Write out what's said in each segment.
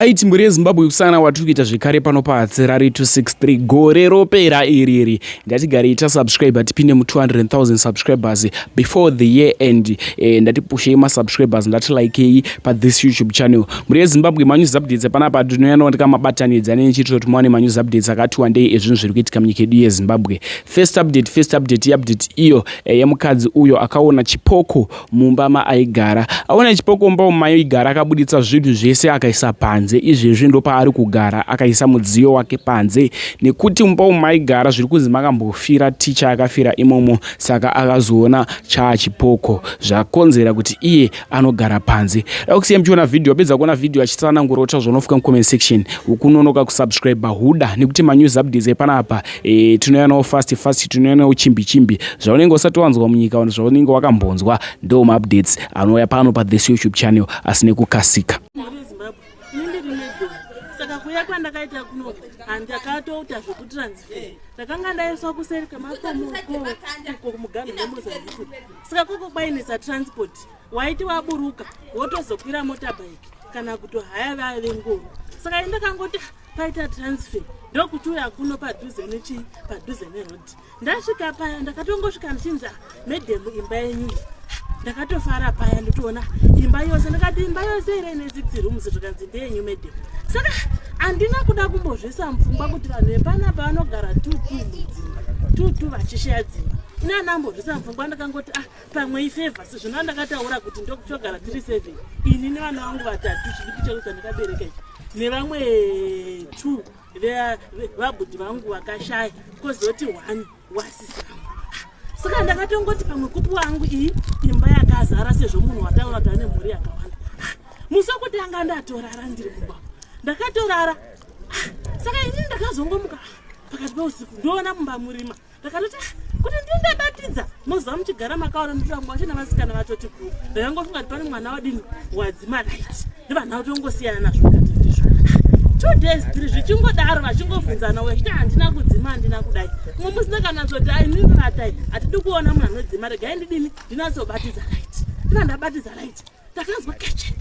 Aiti mburi yeZimbabwe kusana watukuita zvekare pano paHatsirari 263 gore ropera iriri ndatigare ita subscriber tipinde mu 200,000 subscribers before the year end. Ndatipushei ma subscribers ndatilikeyi pa this YouTube channel. Mburi yeZimbabwe news updates panapa tinoyanawo ndikamabatanidza nechitiro kuti muwane news updates akati wandei ezvinhu zviri kuitika munyika yedu yeZimbabwe. First update iyo yemukadzi uyo akaona chipoko mumba maaigara. Aona chipoko mumba maaigara akabuditsa zvinhu zvese akaisa panze. Izvezvi ndo paari kugara akaisa mudziyo wake panze nekuti mumba maaigara zviri kunzi makambofira ticha akafira imomo saka akazoona chipoko zvakonzera kuti iye anogara panze. Dakusiya mchiona video pedza kuona video achitsanangura kuti zvonofuka mu comment section ukunonoka kusubscribe huda nekuti ma news updates epanapa tinoyanawo fast tinoyanawo chimbi zvaunenge usati wanzwa munyika vanhu zvaunenge wakambonzwa ndo ma updates anouya pano pa this YouTube channel asine kukasika. Saka kuya kwandakaita kuno handakatouta zvekutransfer ndakanga ndaiswa kuseri kwemakomo uko kumugano neMozambique. Saka koko kwainisa transport waiti waburuka wotozokwira motorbike kana kutohaya vave ngoro. Saka ndakangoti paita transfer ndokutuya kuno padhuze neroad. Ndasvika paya ndakatongosvika ndichinza madam imba yenyu ndakatofara paya nditoona imba yose ndakati imba yose ire ine 6 rooms zvikanzi ndeyenyu madam. Saka andina kuda kumbozvisa mupfungwa kuti vanhu vepanapa vanogara 2 vachishaya dzimba. Ina nambozvisa mupfungwa ndakangoti pamwe ifavor sezvino ndakataura kuti ndokutogara 37 ini nevana vangu vatatu chidiki chekuti ndakabereka ichi nevamwe 2 vabhudhi vangu vakashaya kozoti 1 wasisi vangu. Saka ndakatongoti pamwe kupu wangu iyi imba yakazara sezvo munhu wataura kuti ane mhuri yakawanda. Musokuti anga ndatorara ndiri kumba ndakatorara. Saka ini ndakazongomuka pakati peusiku ndoona mumba murima ndakatoti kuti ndindabatidza moziva muchigara makaona nditangwa china vasikana vatoti kuru ndakangofunga kuti pane mwana wadini wadzima light ndivana vatongosiyana nazvo kati ndizvo 2 days 3 zvichingodaro vachingobvunzana wechiti handina kudzima handina kudai mumwe musina kana zoti aini vatai hatidi kuona munhu anodzima regai ndidini ndinatsobatidza light ndabatidza light ndakanzwa keche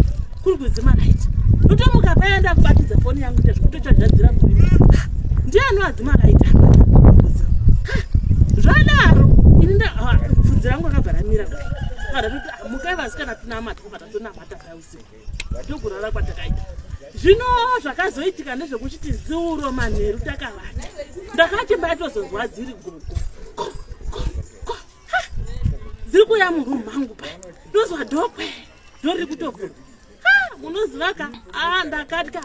kuri kudzima light ndotomuka paenda kubatidza foni yangu ndezvekutochadzadzira kurima ndiani wadzima light zvadaro ini bvudzi rangu akabva ramira kuti mukai vasikana tinamata kubva tatonamata pausiku ndokurara kwatakaita. Zvino zvakazoitika ndezvekuchiti ziuro manheru takavata ndakati mbaitozonzwa dziri gogo dziri kuya murumu mangu paya ndozwa dhokwe ndoriri kutovhura munoziva ka ndakati ka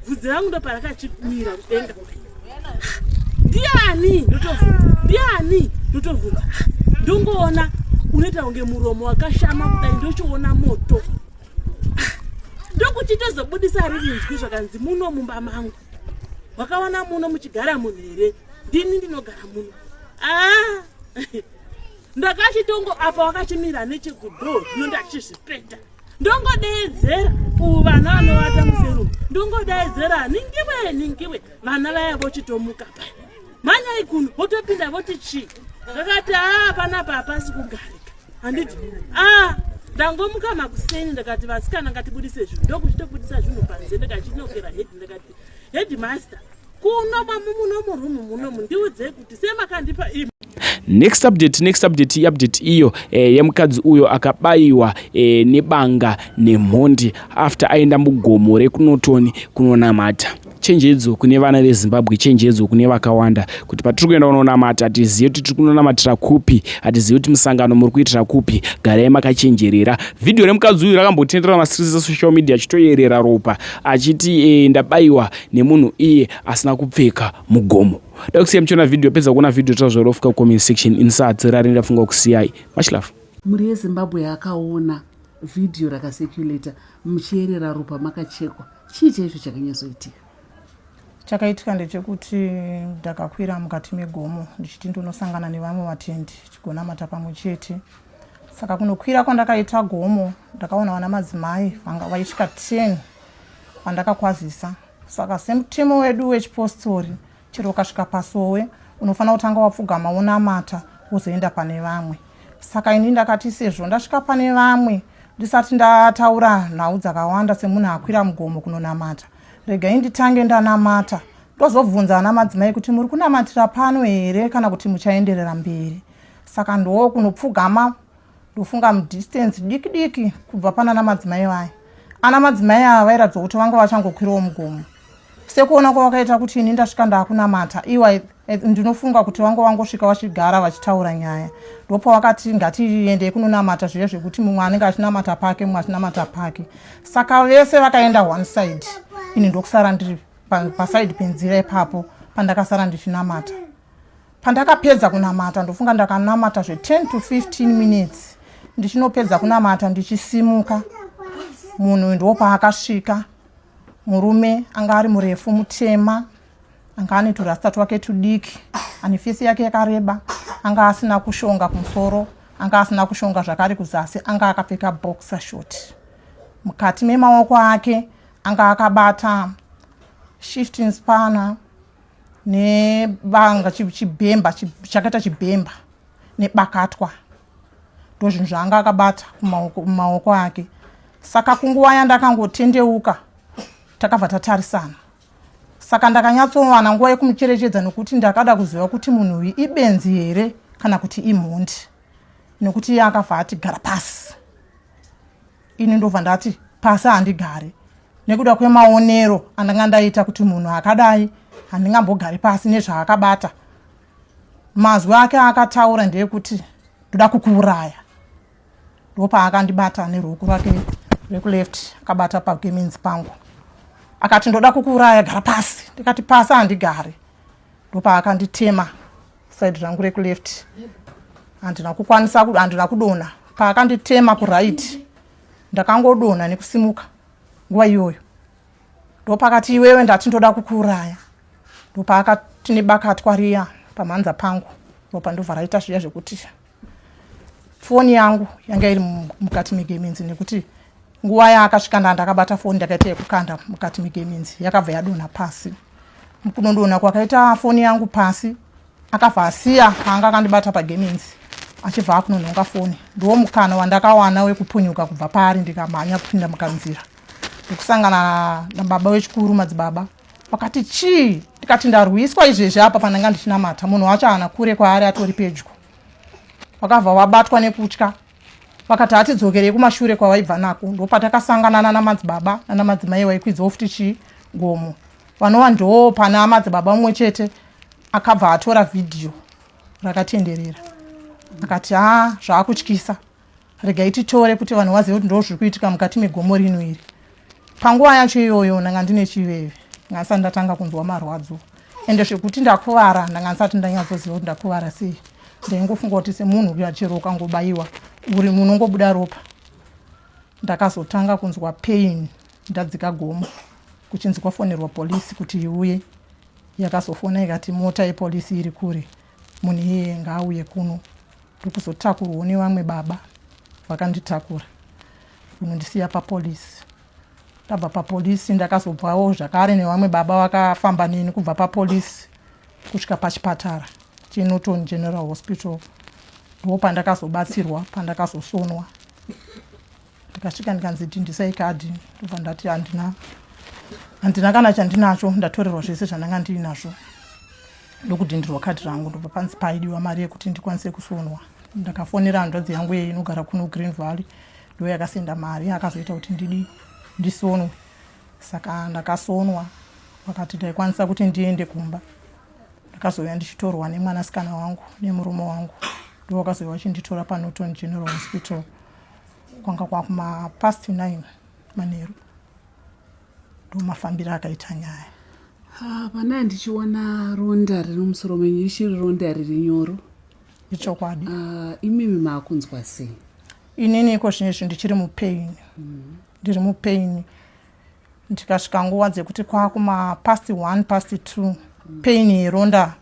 bvudzi rangu ndo parakachimira kudenga ndiani ndotovhunza ndongoona unoita kunge muromo wakashama kudai ndochiona moto ndokuchitozobudisa ririnzwi zvakanzi muno mumba mangu wakaona muno muchigara munhu here ndini ndinogara muno ndakachitongo apa wakachimira nechekudhoo zvino ndachizvipeta ndongodeedzera vana vanovata muserumu ndongodeedzera ningiwe vana vaya vochitomuka paya manyai kuno votopinda voti chii ndakati panapa hapasi kugarika handiti ndangomuka makuseni ndakati vasikana ngatibudise zvinhu ndokuchitobudisa zvinhu panze ndakachinokera hedi ndakati headmaster kuno muno murumu munomu ndiudzei kuti semakandipa imi. Next update iyo yemukadzi uyo akabayiwa nebanga nemhondi after aenda mugomo rekunotoni kunonamata. Chenjedzo kune vana veZimbabwe, chenjedzo kune vakawanda kuti patiri kuenda kunonamata hatizivi kuti tiri kunonamatira kupi, hatizivi kuti musangano muri kuitira kupi. Garai makachenjerera. Video remukadzi uyu rakambotendera masirisi social media achitoyerera ropa achiti ndabayiwa nemunhu iye asina kupfeka mugomo. Dakusiya mchiona video pedza kuona video tazvorofuka comment section insahatsirari ndafunga kusiyai. Much love. Muri yeZimbabwe yakaona video rakaseculator muchierera ropa makachekwa. Chii chaizvo chakanyazoitika? Chakaitika ndechekuti ndakakwira mukati megomo ndichiti ndonosangana nevamwe vatendi tigonamata pamwe chete. Saka kunokwira kwandakaita gomo ndakaona vana madzimai vanga vaisvika 10 vandakakwazisa. Saka semutemo wedu wechipostori chero ukasvika pasowe unofanira kutanga wapfugama wonamata wozoenda pane vamwe. Saka ini ndakati sezvo ndasvika pane vamwe ndisati ndataura nhau dzakawanda semunhu akwira mugomo kunonamata regai nditange ndanamata ndozobvunza ana madzimai kuti muri kunamatira pano here kana kuti muchaenderera mberi. Saka ndo kunopfugama ndofunga mudistance diki kubva pana ana madzimai vaya. Ana madzimai ava vairatidza kuti vanga vachangokwirawo mugomo. Sekuona kwavakaita kuti ini ndasvika ndakunamata iwa ndinofunga kuti vanga vangosvika vachigara vachitaura nyaya. Ndopo vakati ngatiendei kunonamata zviya zvekuti mumwe anenge achinamata pake mumwe achinamata pake. Saka vese vakaenda one side. Ini ndokusara ndiri paside penzira ipapo pandakasara ndichinamata. Pandakapedza kunamata ndofunga ndakanamata 10 to 15 minutes. Ndichinopedza kunamata ndichisimuka. Munhu ndopa akasvika. Murume anga ari murefu mutema, anga ane turasta twake tudiki, ane fesi yake yakareba, anga asina kushonga kumusoro, anga asina kushonga zvakare kuzasi, anga akapfeka boxer short. Mukati memaoko ake anga akabata shifting spanner nebanga chibhemba chakaita chibhemba nebakatwa. Ndozvinhu zvaanga akabata kumaoko ake. Saka kunguva yandakangotendeuka takabva tatarisana. Saka ndakanyatsowana nguva yekumucherechedza nokuti ndakada kuziva kuti munhu uyu ibenzi here kana kuti imhondi. Nokuti iye akabva ati gara pasi. Ini ndobva ndati pasi handigare. Nekuda kwemaonero andanga ndaita kuti munhu akadai handingambogari pasi nezvaakabata. Mazwi ake akataura ndeyekuti ndoda kukuuraya. Ndopa akandibata neruoko rwake rekuleft akabata pagemenzi pangu. Akati ndoda kukuuraya gara pasi. Ndikati pasi handigare. Ndopa akanditema side rangu rekuleft. Handina kukwanisa handina kudona. Paakanditema kuright ndakangodona nekusimuka nguva iyoyo. Ndopa akati iwewe ndati ndoda kukuuraya. Ndopa akati nebakatwa riya pamhanza pangu. Ndopa ndobva raita zviya zvekuti foni yangu yanga iri mukati megemenzi nekuti nguva yaakasvika ndakabata foni ndakaita yekukanda mukati megemenzi yakabva yadonha pasi. Mukunondona kwakaita foni yangu pasi akabva asiya paanga akandibata pagemenzi achibva akunonhonga foni. Ndiwo mukana wandakawana wekupunyuka kubva pari ndikamhanya kupinda mukanzira. Ndikusangana nababa wechikuru madzibaba. Wakati chii? Ndikati ndarwiswa izvezvi apa pandanga ndichinamata. Munhu wacho haana kure kwaari atori pedyo. Wakabva wabatwa nekutya. Wakati atidzokerei kumashure kwawaibva nako. Ndopatakasangana nana madzibaba nana madzimai waikwidzawo futi chigomo. Vanova ndo pana madzibaba mumwe chete akabva atora vhidhiyo rakatenderera. Akati zvaakutyisa. Regai titore kuti vanhu vazive kuti ndo zviri kuitika mukati megomo rino iri. Panguva yacho iyoyo ndanga ndine chiveve. Ndanga ndatanga kunzwa marwadzo. Ende zvekuti ndakuvara ndanga ndisati ndanyatsoziva kuti ndakuvara sei. Ndaingofunga kuti semunhu uyu achero ukangobayiwa uri munhu ungobuda ropa. Ndakazotanga kunzwa pain ndadzika gomo. Kuchinzi kwafonerwa polisi kuti iuye. Yakazofona ikati mota yepolisi iri kure. Munhu iye ngaauye kuno. Ndikuzotakurwawo nevamwe baba vakanditakura kunondisiya papolisi. Tabva papolisi ndakazobvawo zvakare nevamwe baba vakafamba neni kubva papolisi kusvika pachipatara cheNorton General Hospital. Ndo pandakazobatsirwa pandakazosonwa. Ndikasvika ndikanzi ndindisai kadhi. Ndobva ndati handina kana chandinacho ndatorerwa zvese zvandanga ndinazvo. Ndokudhindirwa kadhi rangu ndobva panzi paidiwa mari yekuti ndikwanise kusonwa. Ndakafonera hanzvadzi yangu inogara kuno Green Valley. Ndo yakasenda mari akazoita kuti ndisonwe. Saka ndakasonwa. Wakati ndaikwanisa kuti ndiende kumba. Ndakazouya ndichitorwa nemwanasikana wangu nemurume wangu. Ndo wakazouya vachinditora paNorton General Hospital. Kwanga kwakuma past 9 manheru. Ndo mafambiro akaita nyaya. Pana ndichiona ronda riri mumusoro menyu richiri ronda riri nyoro. Ichokwadi. Imimi maakunzwa sei? Inini iko zvinezvi ndichiri mupain. Ndiri mupain. Ndikasvika nguva dzekuti kwakuma past 1 past 2 pain yeronda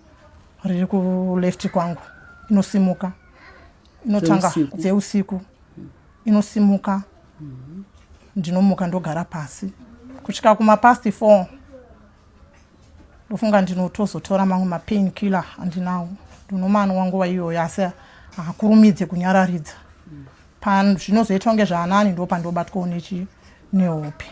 riri kuleft kwangu inosimuka. Inotanga dzeusiku. Inosimuka. Ndinomuka ndogara pasi. Kusvika kuma past 4 ndofunga ndinotozotora mamwe mapain killer andinawo. Ndinomana wanguva iyoyo asi hakurumidze kunyararidza. Zvinozoita kunge zvaanani ndo pandobatwawo nehope.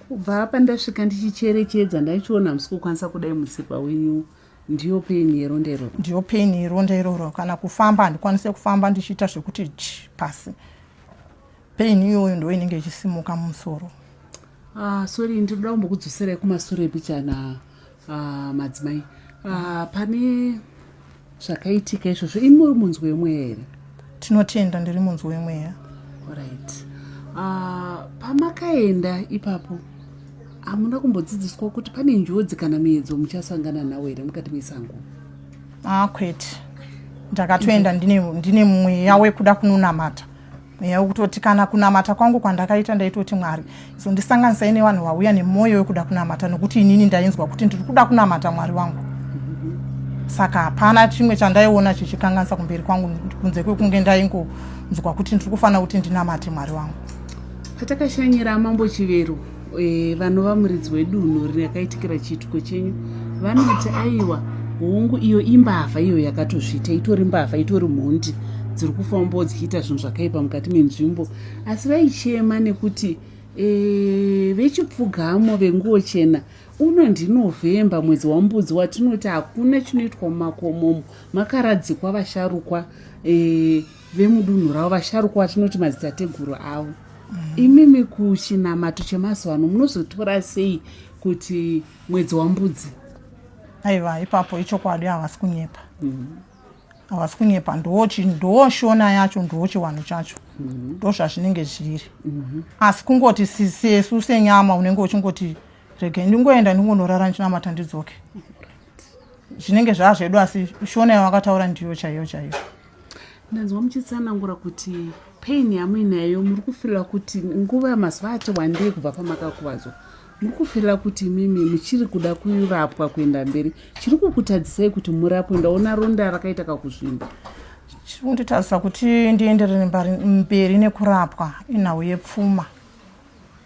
kubva apa ndasvika ndichicherechedza ndaichiona musi kukwanisa kudai mutsipa wenyu ndiyo peni yeronda iroro. Ndiyo peni yeronda iroro. Kana kufamba handikwanise kufamba ndichiita zvekuti pasi. Peni iyoyo ndo inenge ichisimuka mumusoro. Sorry, ndinoda kumbokudzoserai kumashure pichana madzimai. Pane zvakaitika izvozvo, imi muri munzwi wemweya here? Tinotenda ndiri munzwi wemweya. Alright. Pamakaenda ipapo hamuna kumbodzidziswa kuti pane njodzi kana miedzo muchasangana nawo here mukati mesango? Kwete. Ndakatoenda ndine mweya wekuda kunonamata. Mweya wekutoti kana kunamata kwangu kwandakaita ndaitoti Mwari zondisanganisai nevanhu vauya nemwoyo wekuda kunamata, nokuti inini ndainzwa kuti ndiri kuda kunamata Mwari wangu. Saka hapana chimwe chandaiona chichikanganisa kumberi kwangu kunze kwekunge ndaingonzwa kuti ndiri kufanira kuti ndinamate Mwari wangu. Patakashanyira Mambo Chivero, vanova muridzi wedunhu rakaitikira chituko chenyu, vanoti aiwa hongu iyo imbavha iyo yakatozvita, itori mbavha, itori mhondi dziri kufamba dzichiita zvinhu zvakaipa mukati menzvimbo, asi vaichema nekuti vechipfugamo venguo chena uno ndiNovhemba, mwedzi wambudzi, watinoti hakuna chinoitwa mumakomomo, makaradzikwa vasharukwa vemudunhu ravo, vasharukwa vatinoti madzitateguru avo. Imimi kuchinamato chemazuva ano munozotora sei kuti mwedzi wambudzi? Aiwa, ipapo ichokwadi havasi kunyepa. Havasi kunyepa, ndoshona yacho, ndochiwanhu chacho. Ndozvazvinenge zviri. Asi kungoti sesu senyama unenge uchingoti rege ndingoenda ndingonorara ndichinamata ndidzoke. Zvinenge zvazvedu, asi shona yavakataura ndiyo chaiyo chaiyo. Ndanzwa muchitsanangura kuti pain yamuinayo muri kufira kuti nguva mazuva ati wandei kubva pamakakuvadzwa, muri kufira kuti mimi muchiri kuda kurapwa kuenda mberi, chiri kukutadzisai kuti murapwe? Ndaona ronda rakaita kakuzvimba. Chiri kunditadzisa kuti ndienderere mberi nekurapwa inhau yepfuma.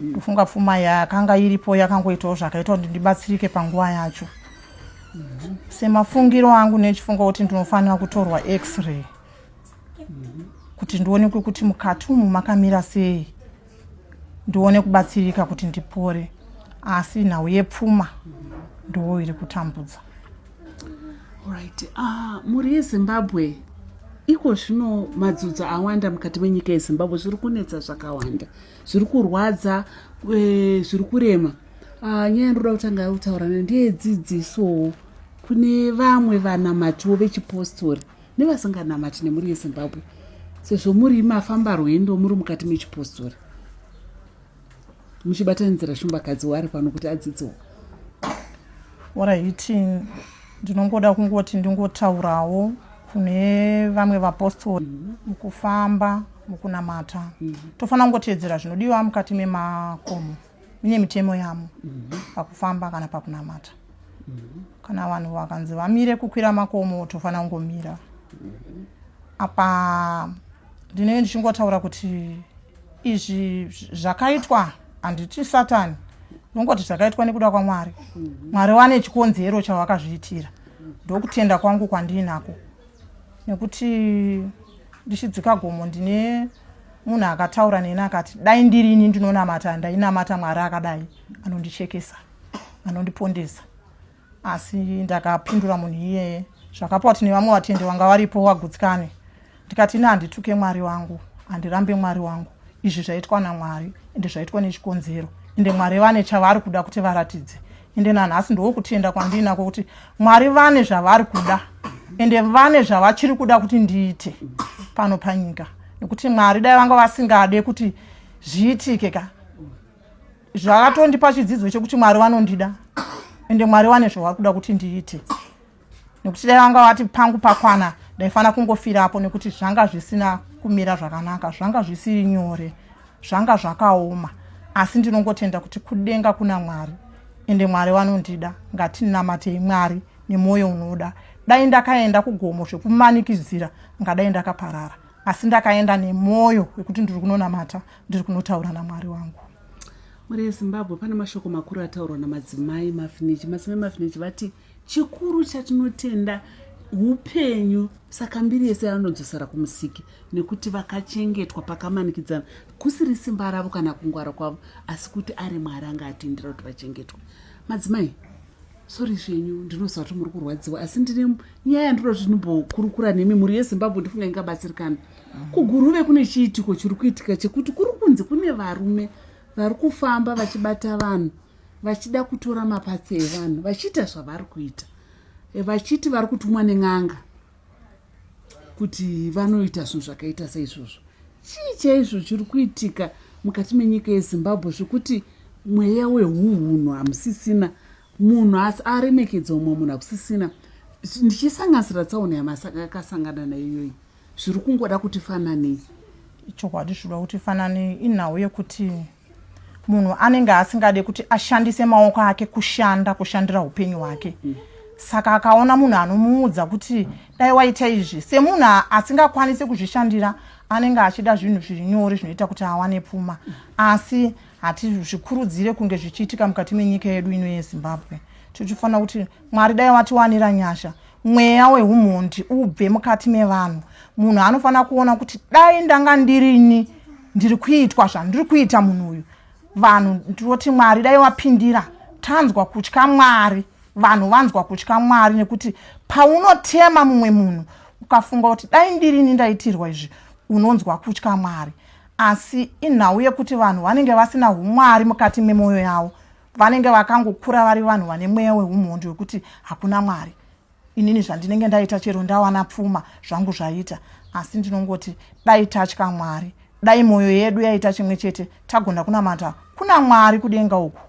Ndofunga pfuma yakanga iripo yakangoitawo zvakaita kuti ndibatsirike panguva yacho. Semafungiro angu nechifunga kuti ndinofanira kutorwa x-ray kuti ndionekwe kuti mukati umu makamira sei, ndione kubatsirika kuti ndipore, asi nhau yepfuma ndo iri kutambudza. Alright. Muri yeZimbabwe iko zvino madzudzi awanda mukati menyika yeZimbabwe, zviri kunetsa zvakawanda, zviri kurwadza, zviri kurema. Nyaya ndoda kutanga kutaurana ndeyedzidziso kune vamwe vanamatiwo vechipostori nevasinganamati nemuri yeZimbabwe, sezvo muri mafamba rwendo muri mukati mechipostori muchibatanidzira shumbakadzi wari pano kuti adzidziwo. Alright, ndinongoda kungoti ndingotaurawo kune vamwe vapostori mukufamba mukunamata. Tofanira kungotedzera zvinodiwa mukati memakomo, mine mitemo yamo pakufamba kana pakunamata. Kana vanhu vakanzi vamire kukwira makomo tofanira kungomira. Apa ndinenge ndichingotaura kuti izvi zvakaitwa handiti Satani, ndongoti zvakaitwa nekuda kwaMwari. Mwari wane chikonzero chavakazviitira, ndokutenda kwangu kwandinako. Nekuti ndichidzika gomo ndine munhu akataura neni akati dai ndirini ndinonamata ndainamata Mwari akadai anondichekesa, anondipondesa. Asi ndakapindura munhu iyeye zvakapa kuti nevamwe vatendi vanga varipo vagutsikane. Ndikati handituke Mwari wangu, handirambe Mwari wangu. Izvi zvaitwa naMwari ende zvaitwa nechikonzero, ende Mwari vane chavari kuda kuti varatidze. Ende nanhasi ndokutenda kwandinako kuti Mwari vane zvavari kuda, ende vane zvavachiri kuda kuti ndiite pano panyika. Nekuti Mwari dai vanga vasingade kuti zviitike ka, zvakatondipa chidzidzo chekuti Mwari vanondida, ende Mwari vane zvavari kuda kuti ndiite. Nekuti dai vanga vati pangu pakwana ndaifana kungofirapo, nekuti zvanga zvisina kumira zvakanaka, zvanga zvisiri nyore, zvanga zvakaoma. Asi ndinongotenda kuti kudenga kuna Mwari, ende Mwari vanondida. Ngatinamatei Mwari nemwoyo unoda. Dai ndakaenda kugomo zvekumanikidzira ngadai ndakaparara, asi ndakaenda nemwoyo wekuti ndiri kunonamata, ndiri kunotaura naMwari wangu. Muri yeZimbabwe pane mashoko makuru ataurwa namadzimai Mafinichi. Madzimai Mafinichi vati chikuru chatinotenda upenyu. Saka mbiri yese anodzosera kumusiki nekuti vakachengetwa pakamanikidzana, kusiri simba ravo kana kungwara kwavo, asi kuti ari Mwari anga atindira kuti vachengetwa. Madzimai, sori zvenyu ndinoziva kuti muri kurwadziwa, asi ndine nyaya yandinoda kuti ndinombokurukura nemi. Mhuri yeZimbabwe ndifunga ingabatsirikana. Kuguruve kune chiitiko chiri kuitika chekuti kuri kunzi kune varume vari kufamba vachibata vanhu, vachida kutora mapatsi evanhu, vachiita zvavari kuita, vachiti vari kutumwa nen'anga kuti vanoita zvinhu zvakaita saizvozvo. Chii chaizvo chiri kuitika mukati menyika yeZimbabwe zvokuti mweya wehunhu hamusisina, munhu asi aremekedza umwe munhu hakusisina? Ndichisanganisira tsaona yamakasangana naiyoyi, zviri kungoda kuti fananei? Chokwadi zvinoda kuti fananei inhau yekuti munhu anenge asingade kuti ashandise maoko ake kushandira upenyu hwake. Saka akaona munhu anomuudza kuti dai waita izvi, semunhu asingakwanisi kuzvishandira, anenge achida zvinhu zviri nyore zvinoita kuti awane pfuma. Asi hatizvikurudzire kunge zvichiitika mukati menyika yedu ino yeZimbabwe. Tichifanira kuti Mwari dai watiwanira nyasha, mweya wehumhondi ubve mukati mevanhu. Munhu anofanira kuona kuti dai ndanga ndirini ndiri kuitwa zvandiri kuita munhu uyu. Vanhu ndoti Mwari dai wapindira, tanzwa kutya Mwari. Vanhu vanzwa kutya Mwari nekuti paunotema mumwe munhu ukafunga kuti dai ndirini ndaitirwa izvi, unonzwa kutya Mwari. Asi inhau yekuti vanhu vanenge vasina umwari mukati memwoyo yavo, vanenge vakangokura vari vanhu vane mweya wehumhondi wekuti hakuna Mwari. Inini zvandinenge ndaita chero ndawana pfuma zvangu zvaita, asi ndinongoti dai tatya Mwari, dai mwoyo yedu yaita chimwe chete, tagona kunamata kuna Mwari kudenga uku.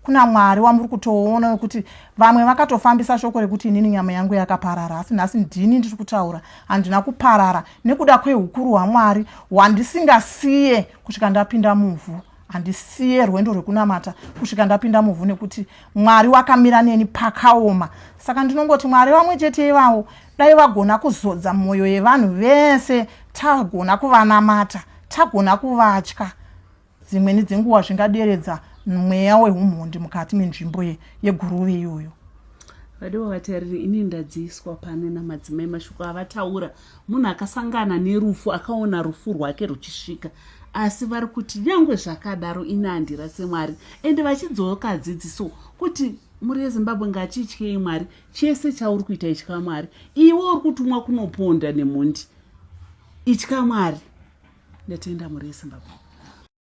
Kuna Mwari wamuri kutoona wekuti vamwe vakatofambisa shoko rekuti inini nyama yangu yakaparara, asi nhasi ndini ndiri kutaura handina kuparara nekuda kwehukuru hwaMwari hwandisingasiye kusvika ndapinda muvhu. Handisiye rwendo rwekunamata kusvika ndapinda muvhu nekuti Mwari wakamira neni pakaoma. Saka ndinongoti Mwari vamwe chete ivavo dai vagona kuzodza mwoyo yevanhu vese, tagona kuvanamata, tagona kuvatya. Dzimweni dzenguva zvingaderedza mweya wehumhondi mukati menzvimbo yeguruve iyoyo. Vadiwa vatariri, ini ndadziiswa pano namadzimai mashoko avataura. Munhu akasangana nerufu, akaona rufu rwake ruchisvika, asi vari kuti nyangwe zvakadaro ini handira seMwari. Ende vachidzoka dzidziso kuti muri yeZimbabwe ngatityei Mwari, chese chauri kuita itya Mwari. Iwe uri kutumwa kunoponda nemhondi, itya Mwari. Ndatenda muri yeZimbabwe.